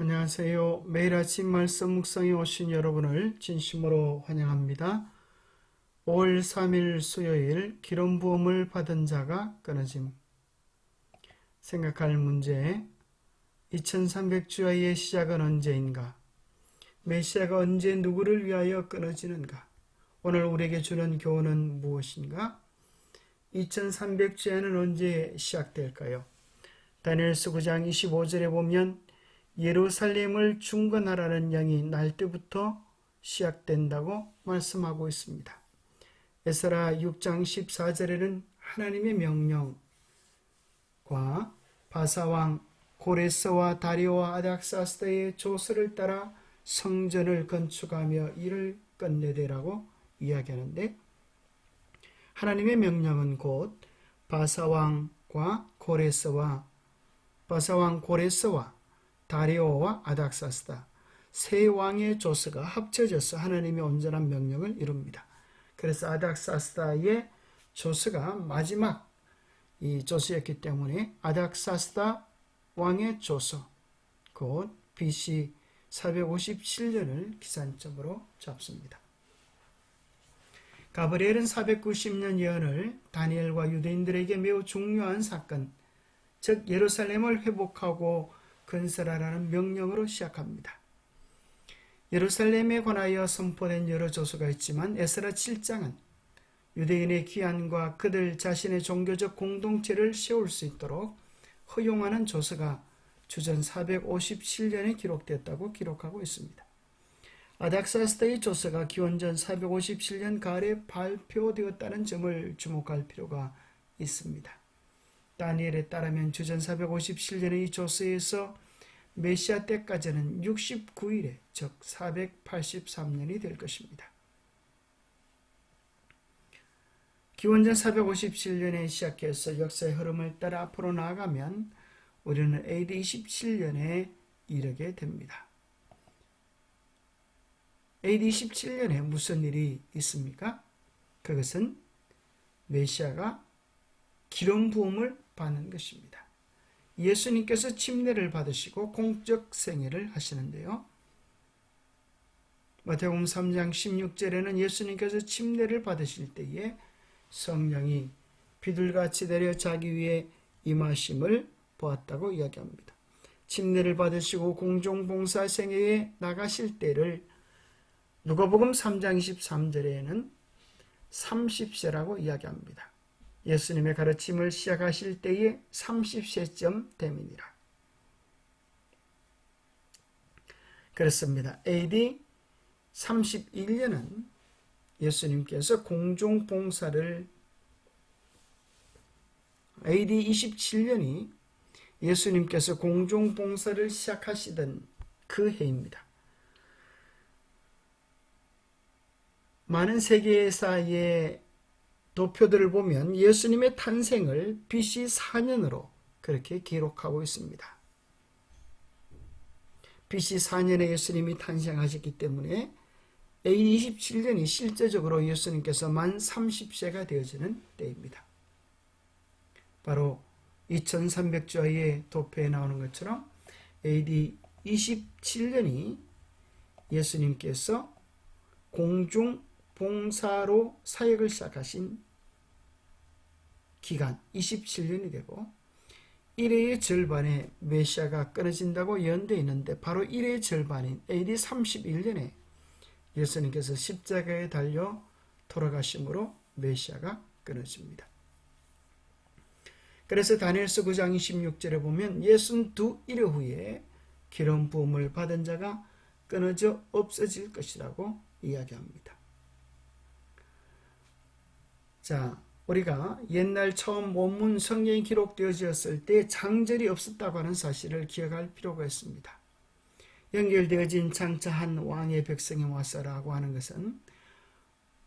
안녕하세요. 매일 아침 말씀 묵상에 오신 여러분을 진심으로 환영합니다. 5월 3일 수요일 기름 부음을 받은 자가 끊어짐. 생각할 문제: 2300주야의 시작은 언제인가? 메시아가 언제 누구를 위하여 끊어지는가? 오늘 우리에게 주는 교훈은 무엇인가? 2300주야는 언제 시작될까요? 다니엘서 9장 25절에 보면 예루살렘을 중건하라는 영이 날 때부터 시작된다고 말씀하고 있습니다. 에스라 6장 14절에는 하나님의 명령과 바사왕 고레스와 다리오와 아닥사스다의 조서를 따라 성전을 건축하며 이를 끝내되라고 이야기하는데, 하나님의 명령은 곧 바사왕 고레스와 다리오와 아닥사스다 세 왕의 조서가 합쳐져서 하나님의 온전한 명령을 이룹니다. 그래서 아닥사스다의 조서가 마지막 이 조서였기 때문에 아닥사스다 왕의 조서, 곧 BC 457년을 기산점으로 잡습니다. 가브리엘은 490년 예언을 다니엘과 유대인들에게 매우 중요한 사건, 즉 예루살렘을 회복하고 건설하라는 명령으로 시작합니다. 예루살렘에 관하여 선포된 여러 조서가 있지만 에스라 7장은 유대인의 귀환과 그들 자신의 종교적 공동체를 세울 수 있도록 허용하는 조서가 주전 457년에 기록됐다고 기록하고 있습니다. 아닥사스다의 조서가 기원전 457년 가을에 발표되었다는 점을 주목할 필요가 있습니다. 다니엘에 따르면 주전 457년의 이 조서에서 메시아 때까지는 69일에 즉 483년이 될 것입니다. 기원전 457년에 시작해서 역사의 흐름을 따라 앞으로 나아가면 우리는 AD 27년에 이르게 됩니다. AD 27년에 무슨 일이 있습니까? 그것은 메시아가 기름 부음을 받는 것입니다. 예수님께서 침례를 받으시고 공적 생애를 하시는데요. 마태복음 3장 16절에는 예수님께서 침례를 받으실 때에 성령이 비둘같이 내려 자기 위에 임하심을 보았다고 이야기합니다. 침례를 받으시고 공중봉사 생애에 나가실 때를 누가복음 3장 23절에는 30세라고 이야기합니다. 예수님의 가르침을 시작하실 때에 30세쯤 됨이니라. 그렇습니다. AD 31년은 예수님께서 공중봉사를, AD 27년이 예수님께서 공중봉사를 시작하시던 그 해입니다. 많은 세계사의 도표들을 보면 예수님의 탄생을 BC 4년으로 그렇게 기록하고 있습니다. BC 4년에 예수님이 탄생하셨기 때문에 AD 27년이 실제적으로 예수님께서 만 30세가 되어지는 때입니다. 바로 2300주야의 도표에 나오는 것처럼 AD 27년이 예수님께서 공중봉사로 사역을 시작하신 기간 27년이 되고, 1회의 절반에 메시아가 끊어진다고 예언되어 있는데 바로 1회의 절반인 AD 31년에 예수님께서 십자가에 달려 돌아가심으로 메시아가 끊어집니다. 그래서 다니엘서 9장 26절에 보면 62일 후에 기름 부음을 받은 자가 끊어져 없어질 것이라고 이야기합니다. 자, 우리가 옛날 처음 원문 성경이 기록되어졌을 때 장절이 없었다고 하는 사실을 기억할 필요가 있습니다. 연결되어진 장차 한 왕의 백성이 와서라고 하는 것은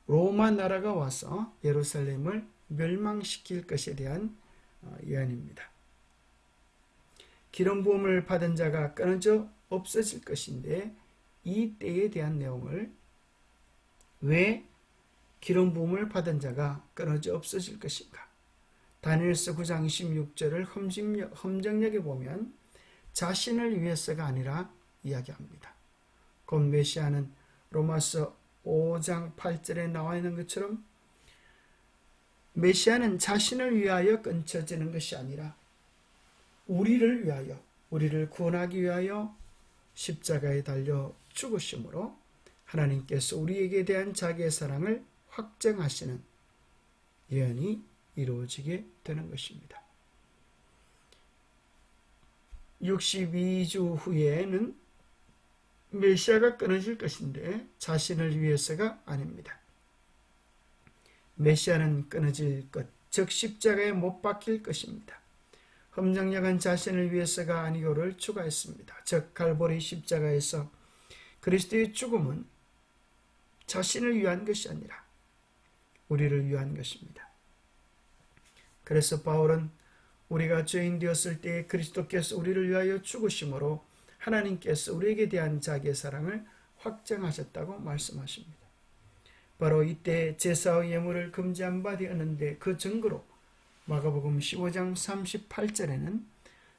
로마 나라가 와서 예루살렘을 멸망시킬 것에 대한 예언입니다. 기름 부음을 받은 자가 끊어져 없어질 것인데, 이 때에 대한 내용을, 왜 기름 부음을 받은 자가 끊어져 없어질 것인가? 다니엘서 9장 26절을 험정역에 보면 자신을 위해서가 아니라 이야기합니다. 곧 메시아는 로마서 5장 8절에 나와 있는 것처럼 메시아는 자신을 위하여 끊쳐지는 것이 아니라 우리를 위하여, 우리를 구원하기 위하여 십자가에 달려 죽으심으로 하나님께서 우리에게 대한 자기의 사랑을 확정하시는 예언이 이루어지게 되는 것입니다. 62주 후에는 메시아가 끊어질 것인데 자신을 위해서가 아닙니다. 메시아는 끊어질 것, 즉 십자가에 못 박힐 것입니다. 흠정약은 자신을 위해서가 아니고를 추가했습니다. 즉 갈보리 십자가에서 그리스도의 죽음은 자신을 위한 것이 아니라 우리를 위한 것입니다. 그래서 바울은 우리가 죄인 되었을 때에 그리스도께서 우리를 위하여 죽으심으로 하나님께서 우리에게 대한 자기의 사랑을 확정하셨다고 말씀하십니다. 바로 이때 제사의 예물을 금지한 바 되었는데 그 증거로 마가복음 15장 38절에는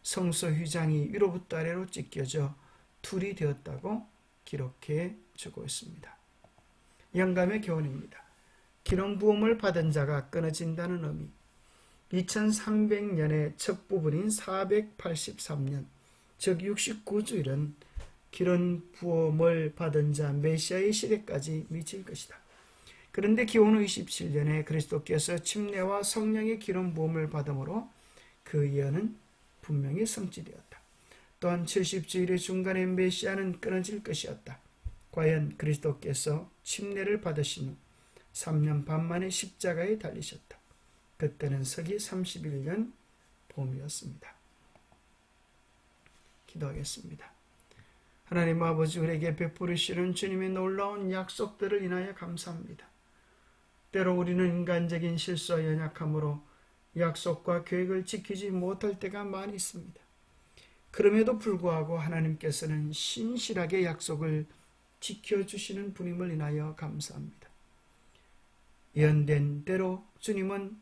성소 휘장이 위로부터 아래로 찢겨져 둘이 되었다고 기록해 주고 있습니다. 영감의 교훈입니다. 기름 부음을 받은 자가 끊어진다는 의미. 2300년의 첫 부분인 483년, 즉 69주일은 기름 부음을 받은 자 메시아의 시대까지 미칠 것이다. 그런데 기원 후 27년에 그리스도께서 침례와 성령의 기름 부음을 받음으로 그 예언은 분명히 성취되었다. 또한 70주일의 중간에 메시아는 끊어질 것이었다. 과연 그리스도께서 침례를 받으신 후 3년 반 만에 십자가에 달리셨다. 그때는 서기 31년 봄이었습니다. 기도하겠습니다. 하나님 아버지, 우리에게 베푸시는 주님의 놀라운 약속들을 인하여 감사합니다. 때로 우리는 인간적인 실수와 연약함으로 약속과 계획을 지키지 못할 때가 많이 있습니다. 그럼에도 불구하고 하나님께서는 신실하게 약속을 지켜주시는 분임을 인하여 감사합니다. 예언된 대로 주님은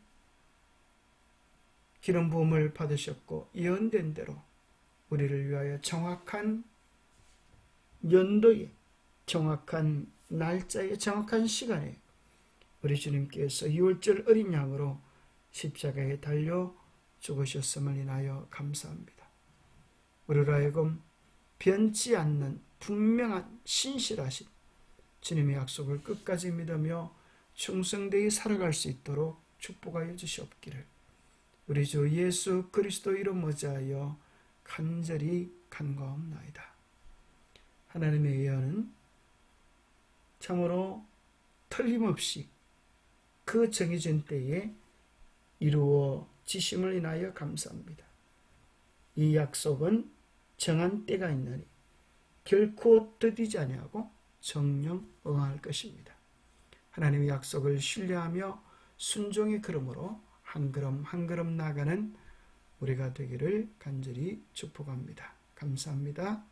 기름 부음을 받으셨고 예언된 대로 우리를 위하여 정확한 연도에, 정확한 날짜에, 정확한 시간에 우리 주님께서 6월절 어린 양으로 십자가에 달려 죽으셨음을 인하여 감사합니다. 우리로 하여금 변치 않는 분명한 신실하신 주님의 약속을 끝까지 믿으며 충성되이 살아갈 수 있도록 축복하여 주시옵기를 우리 주 예수 그리스도 이름 모자하여 간절히 간구하옵나이다. 하나님의 예언은 참으로 틀림없이 그 정해진 때에 이루어지심을 인하여 감사합니다. 이 약속은 정한 때가 있느니 결코 더디지 아니하고 정령 응할 것입니다. 하나님의 약속을 신뢰하며 순종의 걸음으로 한 걸음 한 걸음 나가는 우리가 되기를 간절히 축복합니다. 감사합니다.